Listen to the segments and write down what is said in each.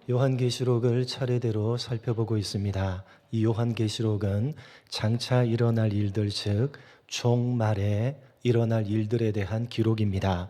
요한계시록을 차례대로 살펴보고 있습니다. 이 요한계시록은 장차 일어날 일들, 즉 종말에 일어날 일들에 대한 기록입니다.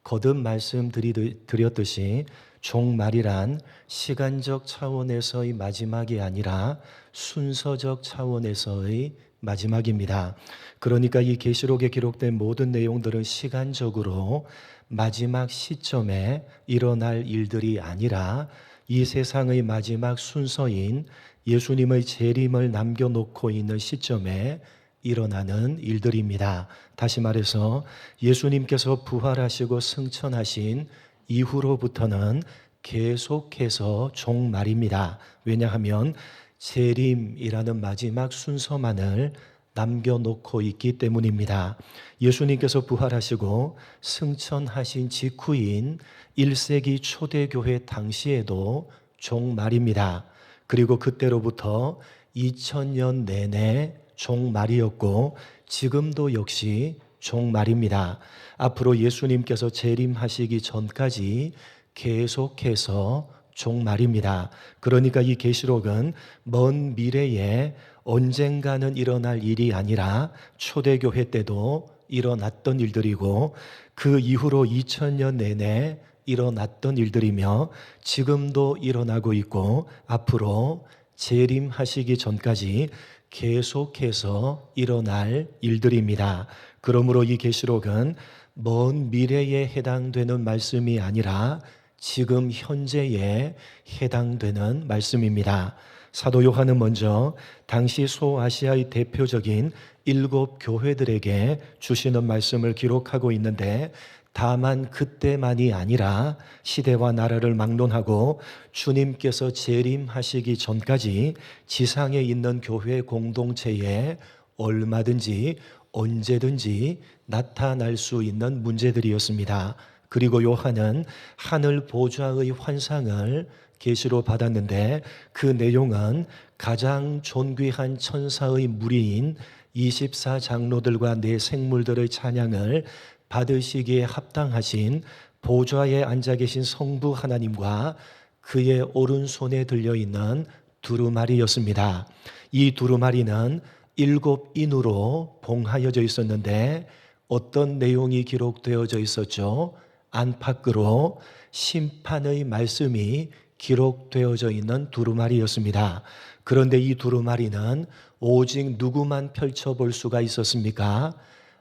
거듭 말씀드렸듯이 종말이란 시간적 차원에서의 마지막이 아니라 순서적 차원에서의 마지막입니다. 그러니까 이 계시록에 기록된 모든 내용들은 시간적으로 마지막 시점에 일어날 일들이 아니라 이 세상의 마지막 순서인 예수님의 재림을 남겨놓고 있는 시점에 일어나는 일들입니다. 다시 말해서 예수님께서 부활하시고 승천하신 이후로부터는 계속해서 종말입니다. 왜냐하면 재림이라는 마지막 순서만을 남겨놓고 있기 때문입니다. 예수님께서 부활하시고 승천하신 직후인 1세기 초대교회 당시에도 종말입니다. 그리고 그때로부터 2000년 내내 종말이었고 지금도 역시 종말입니다. 앞으로 예수님께서 재림하시기 전까지 계속해서 종말입니다. 그러니까 이 계시록은 먼 미래에 언젠가는 일어날 일이 아니라 초대교회 때도 일어났던 일들이고 그 이후로 2000년 내내 일어났던 일들이며 지금도 일어나고 있고 앞으로 재림하시기 전까지 계속해서 일어날 일들입니다. 그러므로 이 계시록은 먼 미래에 해당되는 말씀이 아니라 지금 현재에 해당되는 말씀입니다. 사도 요한은 먼저 당시 소아시아의 대표적인 7 교회들에게 주시는 말씀을 기록하고 있는데 다만 그때만이 아니라 시대와 나라를 막론하고 주님께서 재림하시기 전까지 지상에 있는 교회 공동체에 얼마든지 언제든지 나타날 수 있는 문제들이었습니다. 그리고 요한은 하늘 보좌의 환상을 계시로 받았는데 그 내용은 가장 존귀한 천사의 무리인 24장로들과 네 생물들의 찬양을 받으시기에 합당하신 보좌에 앉아 계신 성부 하나님과 그의 오른손에 들려있는 두루마리였습니다. 이 두루마리는 7 인으로 봉하여져 있었는데 어떤 내용이 기록되어져 있었죠? 안팎으로 심판의 말씀이 기록되어져 있는 두루마리였습니다. 그런데 이 두루마리는 오직 누구만 펼쳐볼 수가 있었습니까?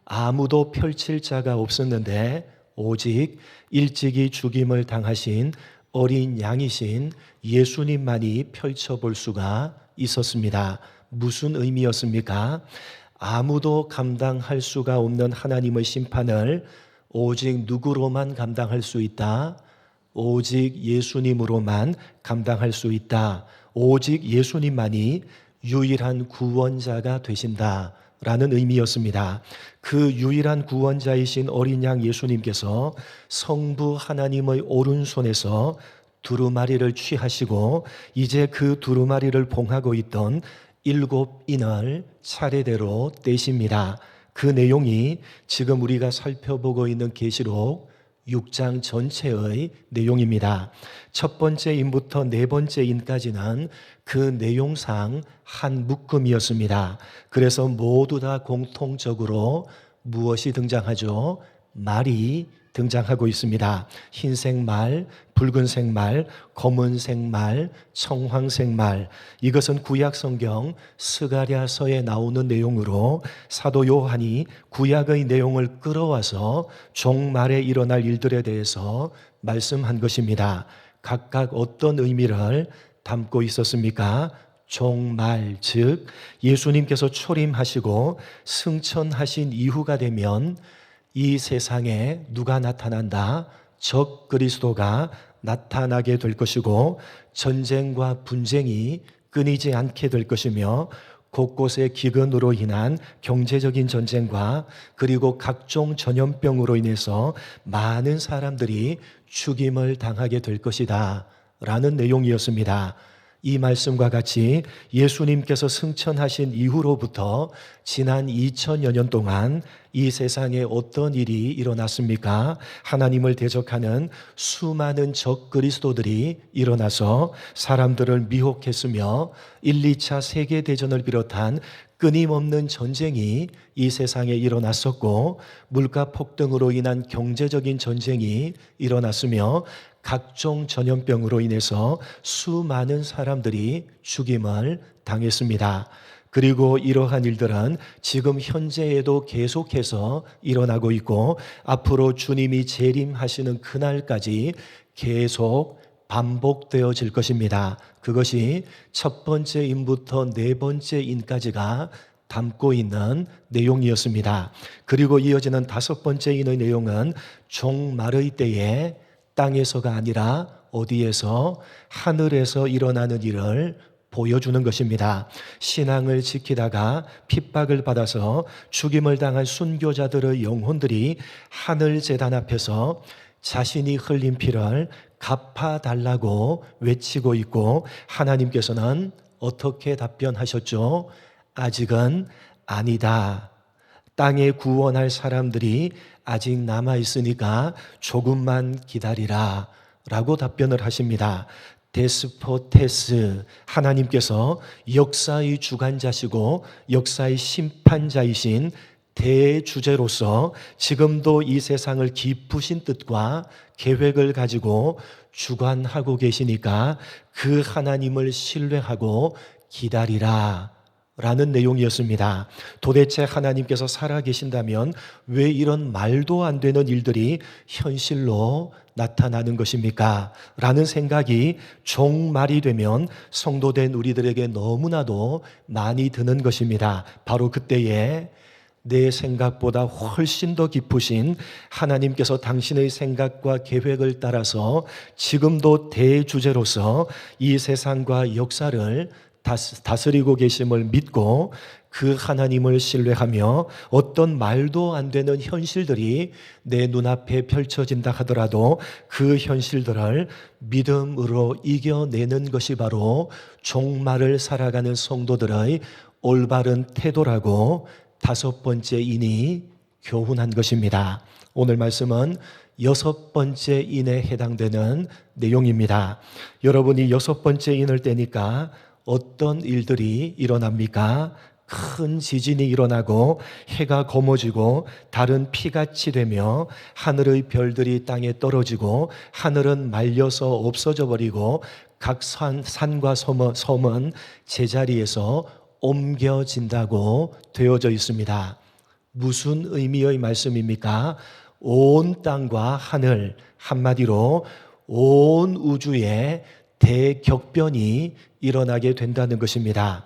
아무도 펼칠 자가 없었는데 오직 일찍이 죽임을 당하신 어린 양이신 예수님만이 펼쳐볼 수가 있었습니다. 무슨 의미였습니까? 아무도 감당할 수가 없는 하나님의 심판을 오직 누구로만 감당할 수 있다? 오직 예수님으로만 감당할 수 있다. 오직 예수님만이 유일한 구원자가 되신다. 라는 의미였습니다. 그 유일한 구원자이신 어린 양 예수님께서 성부 하나님의 오른손에서 두루마리를 취하시고 이제 그 두루마리를 봉하고 있던 7 인을 차례대로 떼십니다. 그 내용이 지금 우리가 살펴보고 있는 계시록 6장 전체의 내용입니다. 첫 번째 인부터 네 번째 인까지는 그 내용상 한 묶음이었습니다. 그래서 모두 다 공통적으로 무엇이 등장하죠? 말이 등장하고 있습니다. 흰색 말, 붉은색 말, 검은색 말, 청황색 말. 이것은 구약 성경 스가랴서에 나오는 내용으로 사도 요한이 구약의 내용을 끌어와서 종말에 일어날 일들에 대해서 말씀한 것입니다. 각각 어떤 의미를 담고 있었습니까? 종말, 즉 예수님께서 초림하시고 승천하신 이후가 되면 이 세상에 누가 나타난다? 적 그리스도가 나타나게 될 것이고 전쟁과 분쟁이 끊이지 않게 될 것이며 곳곳에 기근으로 인한 경제적인 전쟁과 그리고 각종 전염병으로 인해서 많은 사람들이 죽임을 당하게 될 것이다 라는 내용이었습니다. 이 말씀과 같이 예수님께서 승천하신 이후로부터 지난 2000여 년 동안 이 세상에 어떤 일이 일어났습니까? 하나님을 대적하는 수많은 적그리스도들이 일어나서 사람들을 미혹했으며 1, 2차 세계대전을 비롯한 끊임없는 전쟁이 이 세상에 일어났었고, 물가 폭등으로 인한 경제적인 전쟁이 일어났으며, 각종 전염병으로 인해서 수많은 사람들이 죽임을 당했습니다. 그리고 이러한 일들은 지금 현재에도 계속해서 일어나고 있고, 앞으로 주님이 재림하시는 그날까지 계속 반복되어질 것입니다. 그것이 첫 번째 인부터 네 번째 인까지가 담고 있는 내용이었습니다. 그리고 이어지는 다섯 번째 인의 내용은 종말의 때에 땅에서가 아니라 어디에서? 하늘에서 일어나는 일을 보여주는 것입니다. 신앙을 지키다가 핍박을 받아서 죽임을 당한 순교자들의 영혼들이 하늘 제단 앞에서 자신이 흘린 피를 갚아달라고 외치고 있고, 하나님께서는 어떻게 답변하셨죠? 아직은 아니다. 땅에 구원할 사람들이 아직 남아있으니까 조금만 기다리라 라고 답변을 하십니다. 데스포테스, 하나님께서 역사의 주관자시고 역사의 심판자이신 대주제로서 지금도 이 세상을 깊으신 뜻과 계획을 가지고 주관하고 계시니까 그 하나님을 신뢰하고 기다리라 라는 내용이었습니다. 도대체 하나님께서 살아계신다면 왜 이런 말도 안 되는 일들이 현실로 나타나는 것입니까? 라는 생각이 종말이 되면 성도된 우리들에게 너무나도 많이 드는 것입니다. 바로 그때에 내 생각보다 훨씬 더 깊으신 하나님께서 당신의 생각과 계획을 따라서 지금도 대주제로서 이 세상과 역사를 다스리고 계심을 믿고 그 하나님을 신뢰하며 어떤 말도 안 되는 현실들이 내 눈앞에 펼쳐진다 하더라도 그 현실들을 믿음으로 이겨내는 것이 바로 종말을 살아가는 성도들의 올바른 태도라고 다섯 번째 인이 교훈한 것입니다. 오늘 말씀은 여섯 번째 인에 해당되는 내용입니다. 여러분이 여섯 번째 인을 떼니까 어떤 일들이 일어납니까? 큰 지진이 일어나고 해가 검어지고 달은 피같이 되며 하늘의 별들이 땅에 떨어지고 하늘은 말려서 없어져 버리고 각 산과 섬은 제자리에서 옮겨진다고 되어져 있습니다. 무슨 의미의 말씀입니까? 온 땅과 하늘, 한마디로 온 우주에 대격변이 일어나게 된다는 것입니다.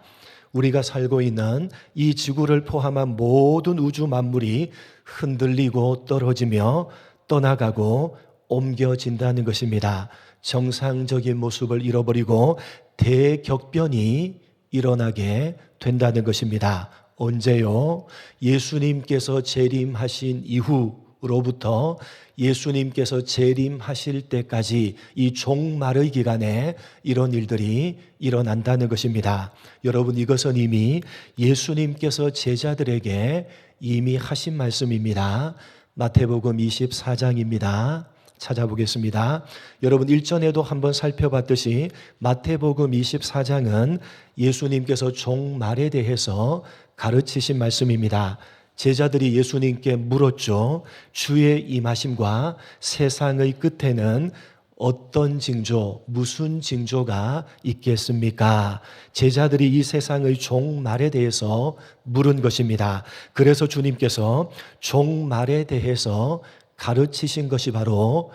우리가 살고 있는 이 지구를 포함한 모든 우주 만물이 흔들리고 떨어지며 떠나가고 옮겨진다는 것입니다. 정상적인 모습을 잃어버리고 대격변이 일어나게 된다는 것입니다. 언제요? 예수님께서 재림하신 이후로부터 예수님께서 재림하실 때까지 이 종말의 기간에 이런 일들이 일어난다는 것입니다. 여러분, 이것은 이미 예수님께서 제자들에게 이미 하신 말씀입니다. 마태복음 24장입니다. 찾아보겠습니다. 여러분, 일전에도 한번 살펴봤듯이 마태복음 24장은 예수님께서 종말에 대해서 가르치신 말씀입니다. 제자들이 예수님께 물었죠. 주의 임하심과 세상의 끝에는 어떤 징조, 무슨 징조가 있겠습니까? 제자들이 이 세상의 종말에 대해서 물은 것입니다. 그래서 주님께서 종말에 대해서 가르치신 것이 바로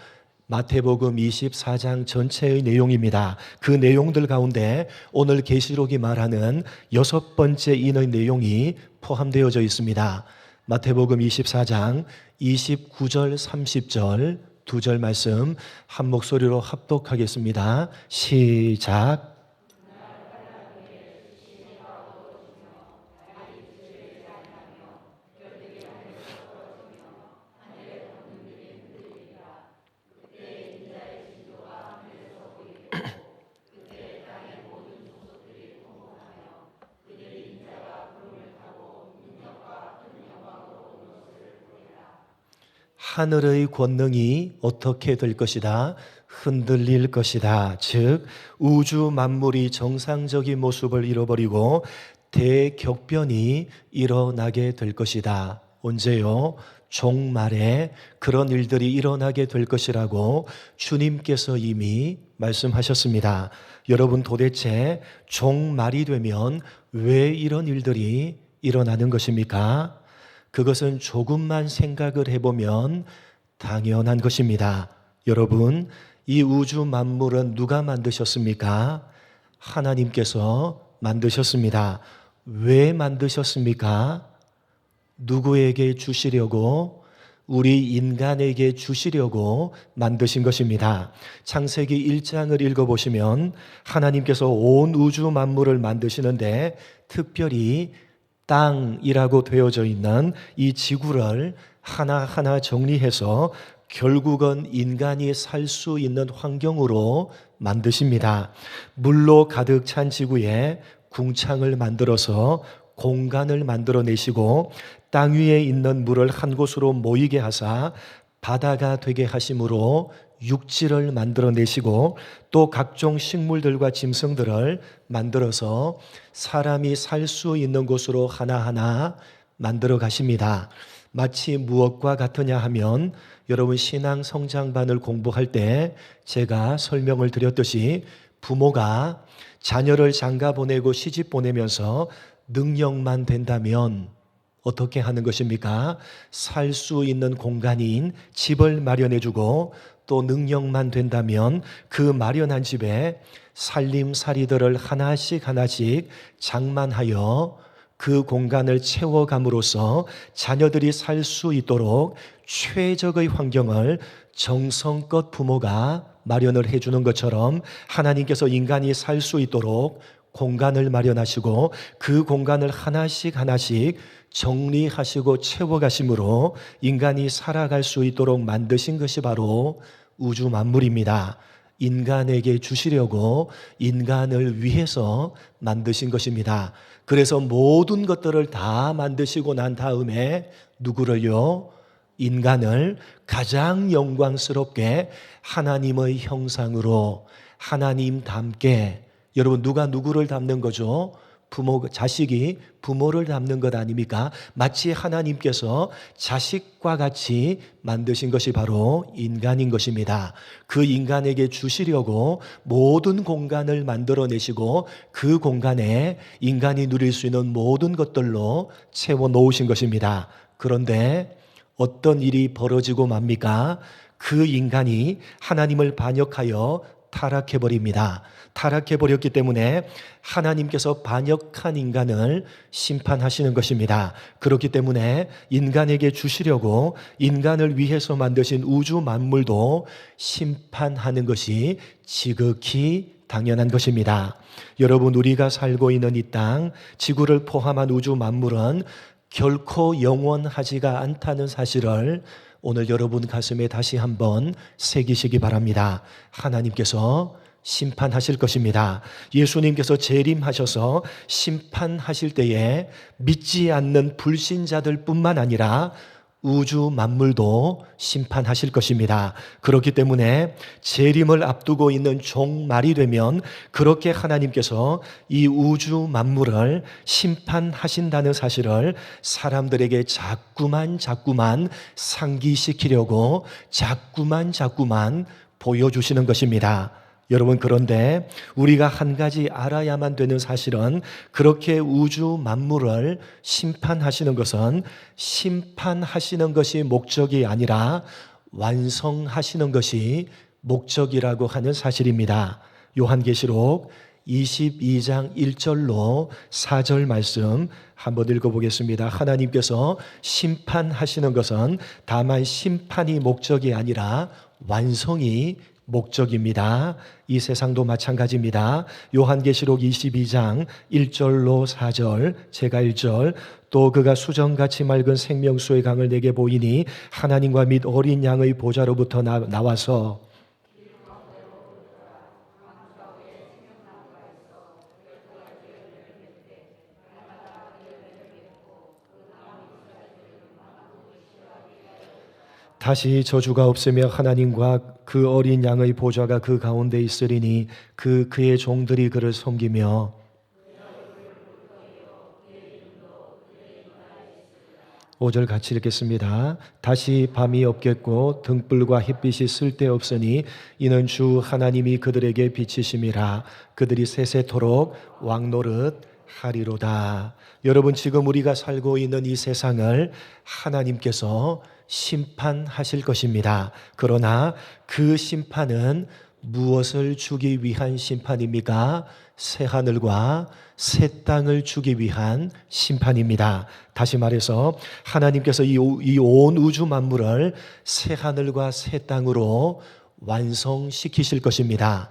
마태복음 24장 전체의 내용입니다. 그 내용들 가운데 오늘 계시록이 말하는 여섯 번째 인의 내용이 포함되어져 있습니다. 마태복음 24장 29절 30절 두 절 말씀 한 목소리로 합독하겠습니다. 시작. 하늘의 권능이 어떻게 될 것이다? 흔들릴 것이다. 즉 우주 만물이 정상적인 모습을 잃어버리고 대격변이 일어나게 될 것이다. 언제요? 종말에 그런 일들이 일어나게 될 것이라고 주님께서 이미 말씀하셨습니다. 여러분, 도대체 종말이 되면 왜 이런 일들이 일어나는 것입니까? 그것은 조금만 생각을 해보면 당연한 것입니다. 여러분, 이 우주 만물은 누가 만드셨습니까? 하나님께서 만드셨습니다. 왜 만드셨습니까? 누구에게 주시려고? 우리 인간에게 주시려고 만드신 것입니다. 창세기 1장을 읽어보시면 하나님께서 온 우주 만물을 만드시는데 특별히 땅이라고 되어져 있는 이 지구를 하나하나 정리해서 결국은 인간이 살 수 있는 환경으로 만드십니다. 물로 가득 찬 지구에 궁창을 만들어서 공간을 만들어내시고 땅 위에 있는 물을 한 곳으로 모이게 하사 바다가 되게 하심으로 육지를 만들어내시고 또 각종 식물들과 짐승들을 만들어서 사람이 살 수 있는 곳으로 하나하나 만들어 가십니다. 마치 무엇과 같으냐 하면 여러분 신앙 성장반을 공부할 때 제가 설명을 드렸듯이 부모가 자녀를 장가 보내고 시집 보내면서 능력만 된다면 어떻게 하는 것입니까? 살 수 있는 공간인 집을 마련해주고 또 능력만 된다면 그 마련한 집에 살림살이들을 하나씩 하나씩 장만하여 그 공간을 채워감으로써 자녀들이 살 수 있도록 최적의 환경을 정성껏 부모가 마련을 해주는 것처럼 하나님께서 인간이 살 수 있도록 공간을 마련하시고 그 공간을 하나씩 하나씩 정리하시고 채워가심으로 인간이 살아갈 수 있도록 만드신 것이 바로 우주 만물입니다. 인간에게 주시려고 인간을 위해서 만드신 것입니다. 그래서 모든 것들을 다 만드시고 난 다음에 누구를요? 인간을 가장 영광스럽게 하나님의 형상으로 하나님답게, 여러분 누가 누구를 닮는 거죠? 자식이 부모를 닮는 것 아닙니까? 마치 하나님께서 자식과 같이 만드신 것이 바로 인간인 것입니다. 그 인간에게 주시려고 모든 공간을 만들어내시고 그 공간에 인간이 누릴 수 있는 모든 것들로 채워 놓으신 것입니다. 그런데 어떤 일이 벌어지고 맙니까? 그 인간이 하나님을 반역하여 타락해버립니다. 타락해버렸기 때문에 하나님께서 반역한 인간을 심판하시는 것입니다. 그렇기 때문에 인간에게 주시려고 인간을 위해서 만드신 우주 만물도 심판하는 것이 지극히 당연한 것입니다. 여러분, 우리가 살고 있는 이 땅, 지구를 포함한 우주 만물은 결코 영원하지가 않다는 사실을 오늘 여러분 가슴에 다시 한번 새기시기 바랍니다. 하나님께서 심판하실 것입니다. 예수님께서 재림하셔서 심판하실 때에 믿지 않는 불신자들 뿐만 아니라 우주 만물도 심판하실 것입니다. 그렇기 때문에 재림을 앞두고 있는 종말이 되면 그렇게 하나님께서 이 우주 만물을 심판하신다는 사실을 사람들에게 자꾸만 상기시키려고 자꾸만 보여주시는 것입니다. 여러분, 그런데 우리가 한 가지 알아야만 되는 사실은 그렇게 우주 만물을 심판하시는 것은 심판하시는 것이 목적이 아니라 완성하시는 것이 목적이라고 하는 사실입니다. 요한계시록 22장 1절로 4절 말씀 한번 읽어보겠습니다. 하나님께서 심판하시는 것은 다만 심판이 목적이 아니라 완성이 목적입니다. 이 세상도 마찬가지입니다. 요한계시록 22장 1절로 4절, 제가 1절, 또 그가 수정같이 맑은 생명수의 강을 내게 보이니 하나님과 및 어린 양의 보좌로부터 나와서 다시 저주가 없으며 하나님과 그 어린 양의 보좌가 그 가운데 있으리니 그의 종들이 그를 섬기며 5절 같이 읽겠습니다. 다시 밤이 없겠고 등불과 햇빛이 쓸데없으니 이는 주 하나님이 그들에게 비치심이라. 그들이 세세토록 왕노릇 하리로다. 여러분, 지금 우리가 살고 있는 이 세상을 하나님께서 심판하실 것입니다. 그러나 그 심판은 무엇을 주기 위한 심판입니까? 새 하늘과 새 땅을 주기 위한 심판입니다. 다시 말해서 하나님께서 이 온 우주 만물을 새 하늘과 새 땅으로 완성시키실 것입니다.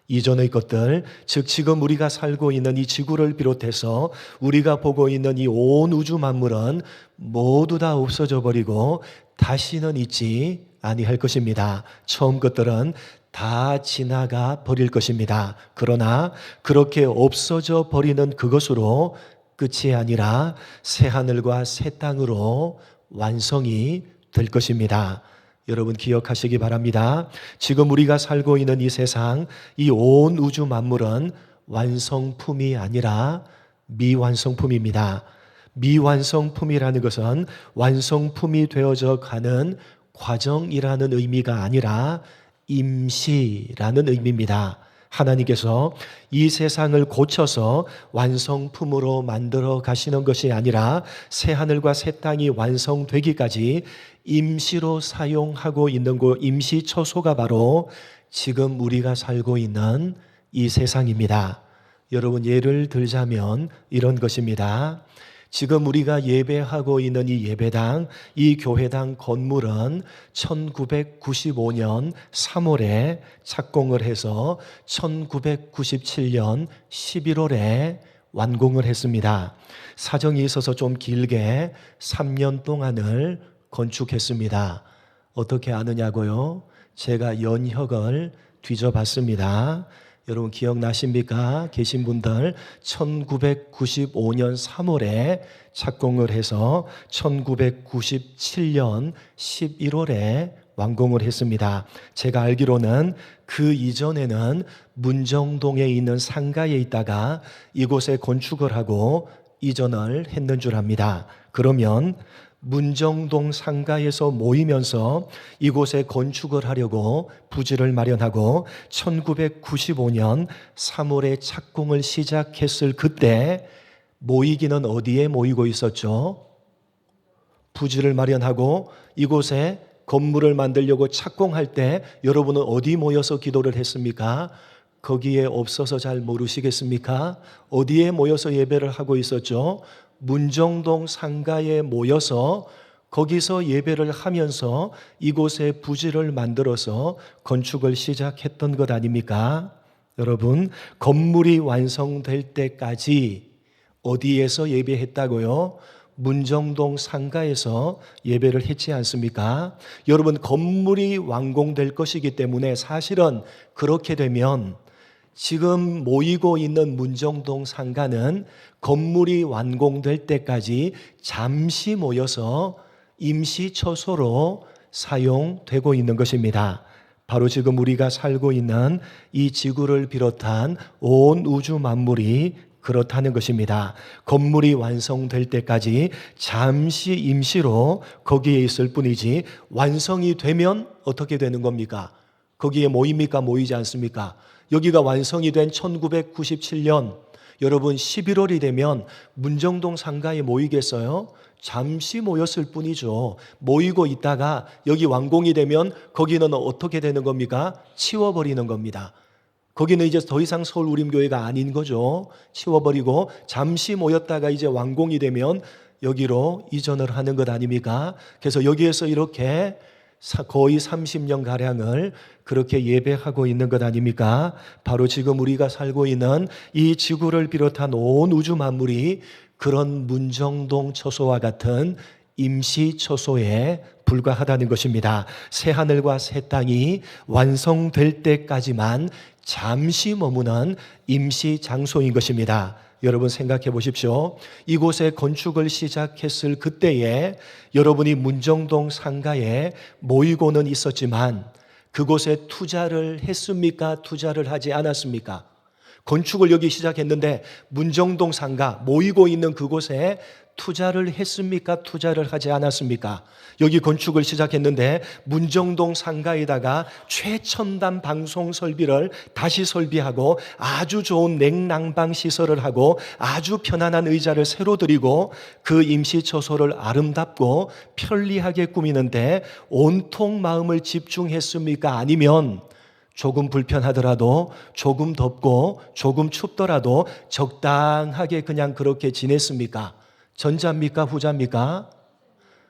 이전의 것들, 즉 지금 우리가 살고 있는 이 지구를 비롯해서 우리가 보고 있는 이 온 우주 만물은 모두 다 없어져 버리고 다시는 있지 아니할 것입니다. 처음 것들은 다 지나가 버릴 것입니다. 그러나 그렇게 없어져 버리는 그것으로 끝이 아니라 새 하늘과 새 땅으로 완성이 될 것입니다. 여러분 기억하시기 바랍니다. 지금 우리가 살고 있는 이 세상, 이 온 우주 만물은 완성품이 아니라 미완성품입니다. 미완성품이라는 것은 완성품이 되어져 가는 과정이라는 의미가 아니라 임시라는 의미입니다. 하나님께서 이 세상을 고쳐서 완성품으로 만들어 가시는 것이 아니라 새 하늘과 새 땅이 완성되기까지 임시로 사용하고 있는 곳, 임시 처소가 바로 지금 우리가 살고 있는 이 세상입니다. 여러분, 예를 들자면 이런 것입니다. 지금 우리가 예배하고 있는 이 예배당, 이 교회당 건물은 1995년 3월에 착공을 해서 1997년 11월에 완공을 했습니다. 사정이 있어서 좀 길게 3년 동안을 건축했습니다. 어떻게 아느냐고요? 제가 연혁을 뒤져봤습니다. 여러분 기억나십니까? 계신 분들 1995년 3월에 착공을 해서 1997년 11월에 완공을 했습니다. 제가 알기로는 그 이전에는 문정동에 있는 상가에 있다가 이곳에 건축을 하고 이전을 했는 줄 압니다. 그러면 문정동 상가에서 모이면서 이곳에 건축을 하려고 부지를 마련하고 1995년 3월에 착공을 시작했을 그때 모이기는 어디에 모이고 있었죠? 부지를 마련하고 이곳에 건물을 만들려고 착공할 때 여러분은 어디 모여서 기도를 했습니까? 거기에 없어서 잘 모르시겠습니까? 어디에 모여서 예배를 하고 있었죠? 문정동 상가에 모여서 거기서 예배를 하면서 이곳에 부지를 만들어서 건축을 시작했던 것 아닙니까? 여러분, 건물이 완성될 때까지 어디에서 예배했다고요? 문정동 상가에서 예배를 했지 않습니까? 여러분, 건물이 완공될 것이기 때문에 사실은 그렇게 되면 지금 모이고 있는 문정동 상가는 건물이 완공될 때까지 잠시 모여서 임시 처소로 사용되고 있는 것입니다. 바로 지금 우리가 살고 있는 이 지구를 비롯한 온 우주 만물이 그렇다는 것입니다. 건물이 완성될 때까지 잠시 임시로 거기에 있을 뿐이지 완성이 되면 어떻게 되는 겁니까? 거기에 모입니까? 모이지 않습니까? 여기가 완성이 된 1997년 여러분 11월이 되면 문정동 상가에 모이겠어요? 잠시 모였을 뿐이죠. 모이고 있다가 여기 완공이 되면 거기는 어떻게 되는 겁니까? 치워버리는 겁니다. 거기는 이제 더 이상 서울 우림교회가 아닌 거죠. 치워버리고 잠시 모였다가 이제 완공이 되면 여기로 이전을 하는 것 아닙니까? 그래서 여기에서 이렇게 거의 30년가량을 그렇게 예배하고 있는 것 아닙니까? 바로 지금 우리가 살고 있는 이 지구를 비롯한 온 우주 만물이 그런 문정동 처소와 같은 임시 처소에 불과하다는 것입니다. 새 하늘과 새 땅이 완성될 때까지만 잠시 머무는 임시 장소인 것입니다. 여러분 생각해 보십시오. 이곳에 건축을 시작했을 그때에 여러분이 문정동 상가에 모이고는 있었지만 그곳에 투자를 했습니까? 투자를 하지 않았습니까? 건축을 여기 시작했는데 문정동 상가 모이고 있는 그곳에 투자를 했습니까? 투자를 하지 않았습니까? 여기 건축을 시작했는데 문정동 상가에다가 최첨단 방송 설비를 다시 설비하고 아주 좋은 냉난방 시설을 하고 아주 편안한 의자를 새로 드리고 그 임시처소를 아름답고 편리하게 꾸미는데 온통 마음을 집중했습니까? 아니면 조금 불편하더라도 조금 덥고 조금 춥더라도 적당하게 그냥 그렇게 지냈습니까? 전자입니까? 후자입니까?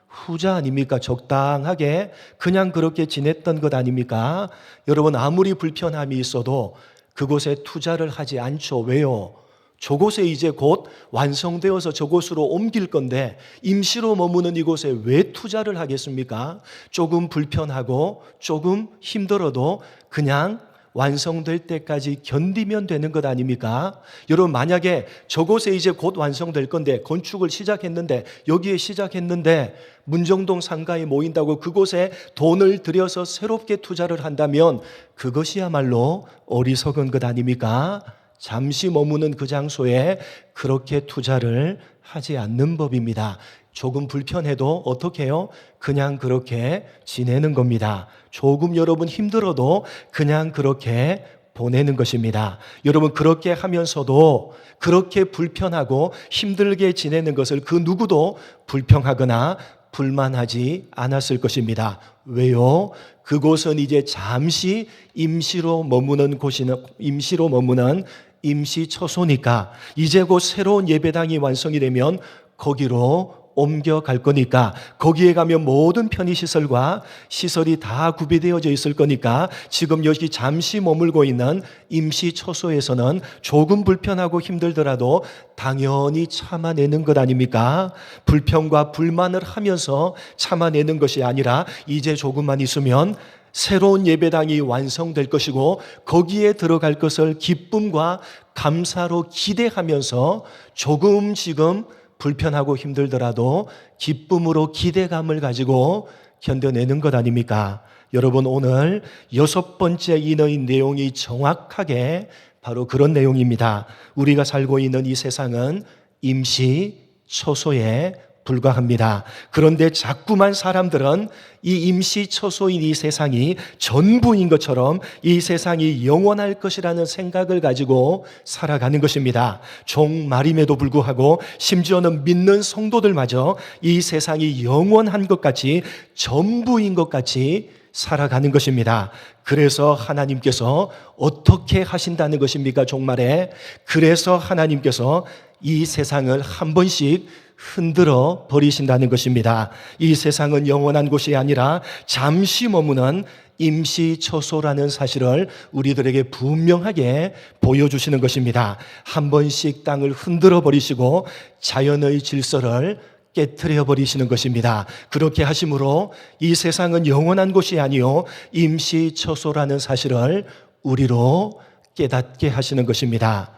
후자 아닙니까? 적당하게 그냥 그렇게 지냈던 것 아닙니까? 여러분 아무리 불편함이 있어도 그곳에 투자를 하지 않죠. 왜요? 저곳에 이제 곧 완성되어서 저곳으로 옮길 건데 임시로 머무는 이곳에 왜 투자를 하겠습니까? 조금 불편하고 조금 힘들어도 그냥 완성될 때까지 견디면 되는 것 아닙니까? 여러분 만약에 저곳에 이제 곧 완성될 건데 건축을 시작했는데 여기에 시작했는데 문정동 상가에 모인다고 그곳에 돈을 들여서 새롭게 투자를 한다면 그것이야말로 어리석은 것 아닙니까? 잠시 머무는 그 장소에 그렇게 투자를 하지 않는 법입니다. 조금 불편해도 어떻게 해요? 그냥 그렇게 지내는 겁니다. 조금 여러분 힘들어도 그냥 그렇게 보내는 것입니다. 여러분 그렇게 하면서도 그렇게 불편하고 힘들게 지내는 것을 그 누구도 불평하거나 불만하지 않았을 것입니다. 왜요? 그곳은 이제 잠시 임시로 머무는 곳이는 임시로 머무는 임시처소니까 이제 곧 새로운 예배당이 완성이 되면 거기로 옮겨갈 거니까 거기에 가면 모든 편의시설과 시설이 다 구비되어져 있을 거니까 지금 여기 잠시 머물고 있는 임시처소에서는 조금 불편하고 힘들더라도 당연히 참아내는 것 아닙니까? 불평과 불만을 하면서 참아내는 것이 아니라 이제 조금만 있으면 새로운 예배당이 완성될 것이고 거기에 들어갈 것을 기쁨과 감사로 기대하면서 조금 지금 불편하고 힘들더라도 기쁨으로 기대감을 가지고 견뎌내는 것 아닙니까? 여러분 오늘 6번째 인어인 내용이 정확하게 바로 그런 내용입니다. 우리가 살고 있는 이 세상은 임시 처소에 불과합니다. 그런데 자꾸만 사람들은 이 임시 처소인 이 세상이 전부인 것처럼 이 세상이 영원할 것이라는 생각을 가지고 살아가는 것입니다. 종말임에도 불구하고 심지어는 믿는 성도들마저 이 세상이 영원한 것 같이 전부인 것 같이 살아가는 것입니다. 그래서 하나님께서 어떻게 하신다는 것입니까? 종말에. 그래서 하나님께서 이 세상을 한 번씩 흔들어 버리신다는 것입니다. 이 세상은 영원한 곳이 아니라 잠시 머무는 임시처소라는 사실을 우리들에게 분명하게 보여주시는 것입니다. 한 번씩 땅을 흔들어 버리시고 자연의 질서를 깨트려 버리시는 것입니다. 그렇게 하심으로 이 세상은 영원한 곳이 아니요 임시처소라는 사실을 우리로 깨닫게 하시는 것입니다.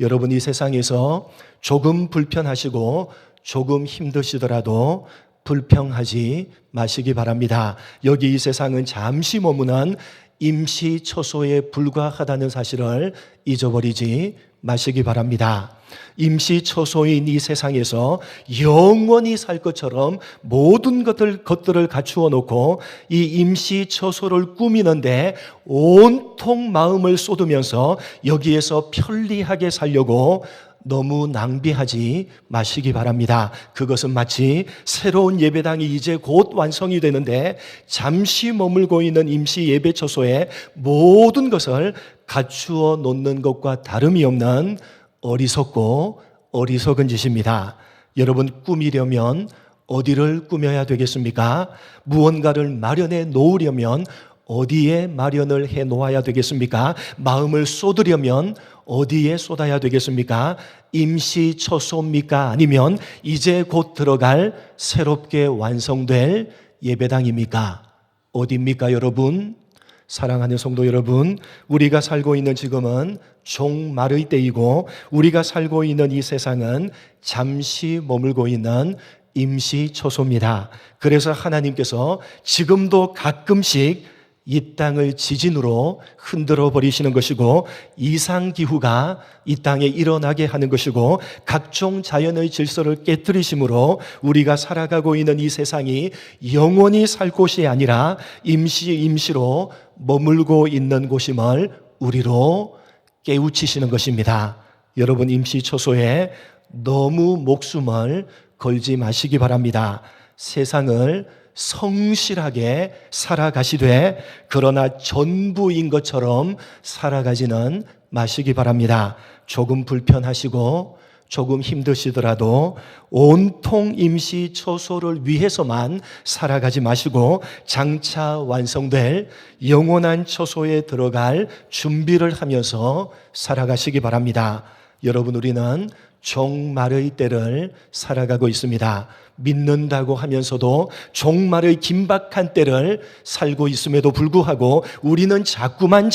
여러분 이 세상에서 조금 불편하시고 조금 힘드시더라도 불평하지 마시기 바랍니다. 여기 이 세상은 잠시 머무는 임시처소에 불과하다는 사실을 잊어버리지 마시기 바랍니다. 임시처소인 이 세상에서 영원히 살 것처럼 모든 것들을 갖추어 놓고 이 임시처소를 꾸미는데 온통 마음을 쏟으면서 여기에서 편리하게 살려고 너무 낭비하지 마시기 바랍니다. 그것은 마치 새로운 예배당이 이제 곧 완성이 되는데 잠시 머물고 있는 임시 예배처소에 모든 것을 갖추어 놓는 것과 다름이 없는 어리석고 어리석은 짓입니다. 여러분 꾸미려면 어디를 꾸며야 되겠습니까? 무언가를 마련해 놓으려면 어디에 마련을 해 놓아야 되겠습니까? 마음을 쏟으려면 어디에 쏟아야 되겠습니까? 임시처소입니까? 아니면 이제 곧 들어갈 새롭게 완성될 예배당입니까? 어디입니까 여러분? 사랑하는 성도 여러분, 우리가 살고 있는 지금은 종말의 때이고 우리가 살고 있는 이 세상은 잠시 머물고 있는 임시초소입니다. 그래서 하나님께서 지금도 가끔씩 이 땅을 지진으로 흔들어 버리시는 것이고 이상기후가 이 땅에 일어나게 하는 것이고 각종 자연의 질서를 깨뜨리심으로 우리가 살아가고 있는 이 세상이 영원히 살 곳이 아니라 임시로 머물고 있는 곳임을 우리로 깨우치시는 것입니다. 여러분, 임시초소에 너무 목숨을 걸지 마시기 바랍니다. 세상을 성실하게 살아가시되 그러나 전부인 것처럼 살아가지는 마시기 바랍니다. 조금 불편하시고 조금 힘드시더라도 온통 임시초소를 위해서만 살아가지 마시고 장차 완성될 영원한 초소에 들어갈 준비를 하면서 살아가시기 바랍니다. 여러분, 우리는 종말의 때를 살아가고 있습니다. 믿는다고 하면서도 종말의 긴박한 때를 살고 있음에도 불구하고 우리는 자꾸만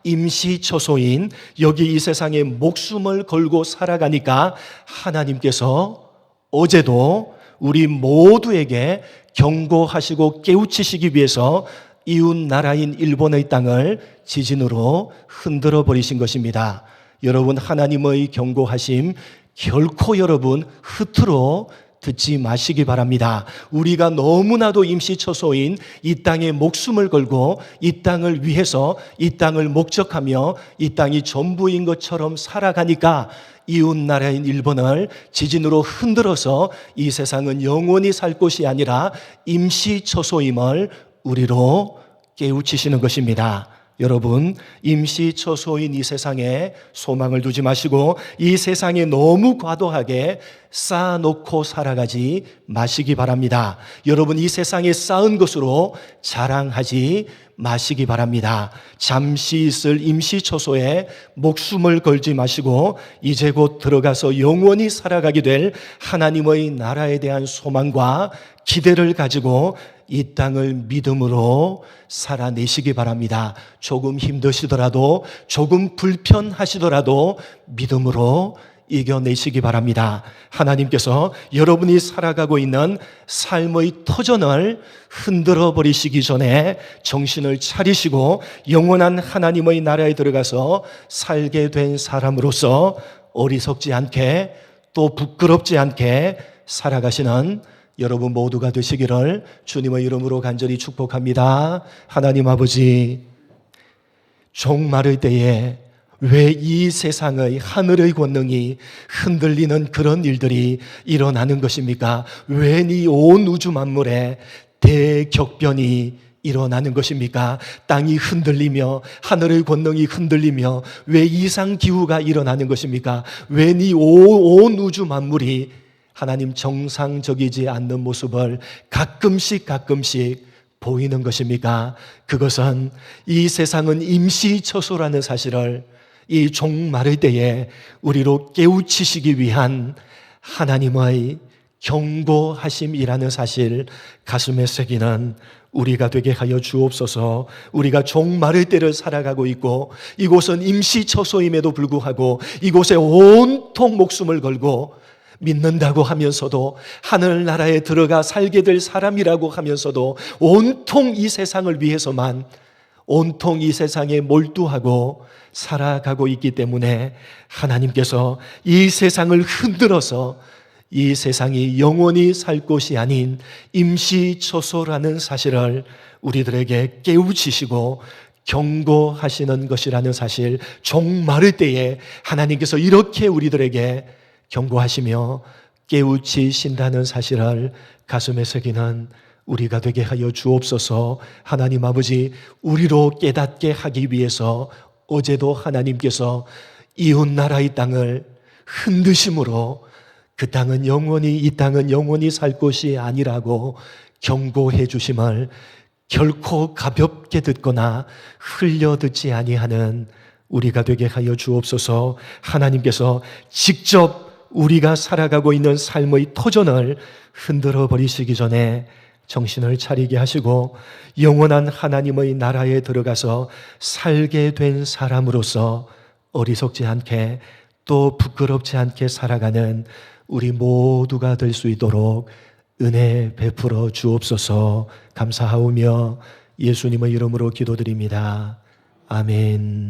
임시초소인 여기 이 세상에 목숨을 걸고 살아가니까 하나님께서 어제도 우리 모두에게 경고하시고 깨우치시기 위해서 이웃 나라인 일본의 땅을 지진으로 흔들어 버리신 것입니다. 여러분, 하나님의 경고하심 결코 여러분 흐트러 듣지 마시기 바랍니다. 우리가 너무나도 임시초소인 이 땅에 목숨을 걸고 이 땅을 위해서 이 땅을 목적하며 이 땅이 전부인 것처럼 살아가니까 이웃 나라인 일본을 지진으로 흔들어서 이 세상은 영원히 살 곳이 아니라 임시초소임을 우리로 깨우치시는 것입니다. 여러분, 임시초소인 이 세상에 소망을 두지 마시고 이 세상에 너무 과도하게 쌓아놓고 살아가지 마시기 바랍니다. 여러분, 이 세상에 쌓은 것으로 자랑하지 마시기 바랍니다. 잠시 있을 임시초소에 목숨을 걸지 마시고 이제 곧 들어가서 영원히 살아가게 될 하나님의 나라에 대한 소망과 기대를 가지고 이 땅을 믿음으로 살아내시기 바랍니다. 조금 힘드시더라도 조금 불편하시더라도 믿음으로 이겨내시기 바랍니다. 하나님께서 여러분이 살아가고 있는 삶의 터전을 흔들어 버리시기 전에 정신을 차리시고 영원한 하나님의 나라에 들어가서 살게 된 사람으로서 어리석지 않게 또 부끄럽지 않게 살아가시는 여러분 모두가 되시기를 주님의 이름으로 간절히 축복합니다. 하나님 아버지, 종말의 때에 왜 이 세상의 하늘의 권능이 흔들리는 그런 일들이 일어나는 것입니까? 왜 이 온 우주 만물에 대격변이 일어나는 것입니까? 땅이 흔들리며 하늘의 권능이 흔들리며 왜 이상기후가 일어나는 것입니까? 왜 이 온 우주 만물이 하나님 정상적이지 않는 모습을 가끔씩 보이는 것입니까? 그것은 이 세상은 임시초소라는 사실을 이 종말의 때에 우리로 깨우치시기 위한 하나님의 경고하심이라는 사실 가슴에 새기는 우리가 되게 하여 주옵소서. 우리가 종말의 때를 살아가고 있고 이곳은 임시초소임에도 불구하고 이곳에 온통 목숨을 걸고 믿는다고 하면서도 하늘나라에 들어가 살게 될 사람이라고 하면서도 온통 이 세상을 위해서만 온통 이 세상에 몰두하고 살아가고 있기 때문에 하나님께서 이 세상을 흔들어서 이 세상이 영원히 살 곳이 아닌 임시초소라는 사실을 우리들에게 깨우치시고 경고하시는 것이라는 사실, 종말의 때에 하나님께서 이렇게 우리들에게 경고하시며 깨우치신다는 사실을 가슴에 새기는 우리가 되게 하여 주옵소서. 하나님 아버지, 우리로 깨닫게 하기 위해서 어제도 하나님께서 이웃나라의 땅을 흔드심으로 그 땅은 영원히, 이 땅은 영원히 살 곳이 아니라고 경고해 주심을 결코 가볍게 듣거나 흘려 듣지 아니하는 우리가 되게 하여 주옵소서. 하나님께서 직접 우리가 살아가고 있는 삶의 터전을 흔들어 버리시기 전에 정신을 차리게 하시고 영원한 하나님의 나라에 들어가서 살게 된 사람으로서 어리석지 않게 또 부끄럽지 않게 살아가는 우리 모두가 될 수 있도록 은혜 베풀어 주옵소서. 감사하오며 예수님의 이름으로 기도드립니다. 아멘.